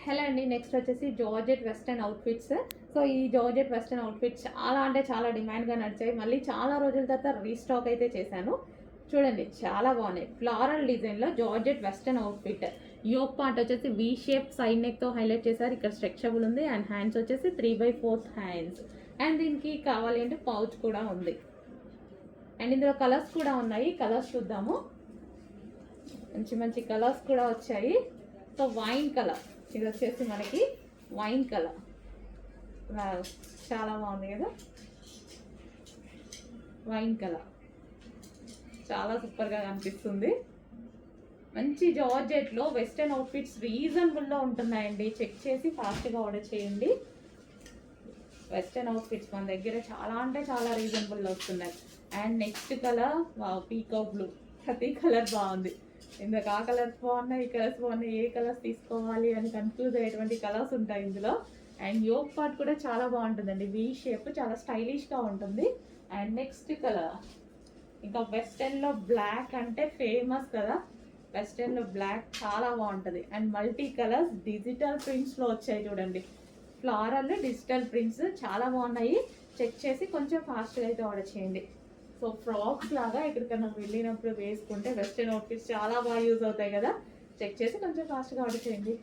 Hello అండి. Next వచ్చేసి georgette western outfits. So ఈ జార్జెట్ వెస్టర్న్ అవుట్ఫిట్స్ చాలా అంటే చాలా డిమాండ్గా నడిచాయి. మళ్ళీ చాలా రోజుల తర్వాత రీస్టాక్ అయితే చేశాను. చూడండి చాలా బాగున్నాయి. ఫ్లారల్ డిజైన్లో georgette western outfit. Yoke part వచ్చేసి వీ షేప్ సైడ్ నెక్తో హైలైట్ చేశారు. ఇక్కడ స్ట్రెచబుల్ ఉంది అండ్ హ్యాండ్స్ వచ్చేసి 3/4 హ్యాండ్స్. అండ్ దీనికి కావాలి అంటే పౌచ్ కూడా ఉంది. అండ్ ఇందులో కలర్స్ కూడా ఉన్నాయి. కలర్స్ చూద్దాము. మంచి మంచి కలర్స్ కూడా వచ్చాయి. సో వైన్ కలర్, ఇది వచ్చేసి మనకి వైన్ కలర్. చాలా బాగుంది కదా, వైన్ కలర్ చాలా సూపర్గా కనిపిస్తుంది. మంచి జార్జెట్లో వెస్టర్న్ అవుట్ఫిట్స్ రీజనబుల్లో ఉంటున్నాయండి. చెక్ చేసి ఫాస్ట్గా ఆర్డర్ చేయండి. వెస్టర్న్ అవుట్ఫిట్స్ మన దగ్గర చాలా అంటే చాలా రీజనబుల్లో వస్తున్నాయి. And next colour peacock blue. ప్రతి కలర్ బాగుంది. ఇందుకు ఆ కలర్స్ బాగున్నాయి, ఈ కలర్స్ బాగున్నాయి, ఏ కలర్స్ తీసుకోవాలి అని కన్ఫ్యూజ్ అయ్యేటువంటి కలర్స్ ఉంటాయి ఇందులో. అండ్ యోక్ పార్ట్ కూడా చాలా బాగుంటుందండి. వీ షేప్ చాలా స్టైలిష్గా ఉంటుంది. అండ్ నెక్స్ట్ కలర్ ఇంకా వెస్టర్న్లో బ్లాక్ అంటే ఫేమస్ కదా, వెస్టర్న్లో బ్లాక్ చాలా బాగుంటుంది. అండ్ మల్టీ కలర్స్ డిజిటల్ ప్రింట్స్లో వచ్చాయి చూడండి. ఫ్లారల్ డిజిటల్ ప్రింట్స్ చాలా బాగున్నాయి. చెక్ చేసి కొంచెం ఫాస్ట్గా అయితే ఆర్డర్ చేయండి. సో ఫ్రాక్స్ లాగా ఎక్కడికైనా వెళ్ళినప్పుడు వేసుకుంటే వెస్టర్న్ అవుట్ఫిట్స్ చాలా బాగా యూజ్ అవుతాయి కదా. చెక్ చేసి కొంచెం ఫాస్ట్గా ఆర్డర్ చేయండి.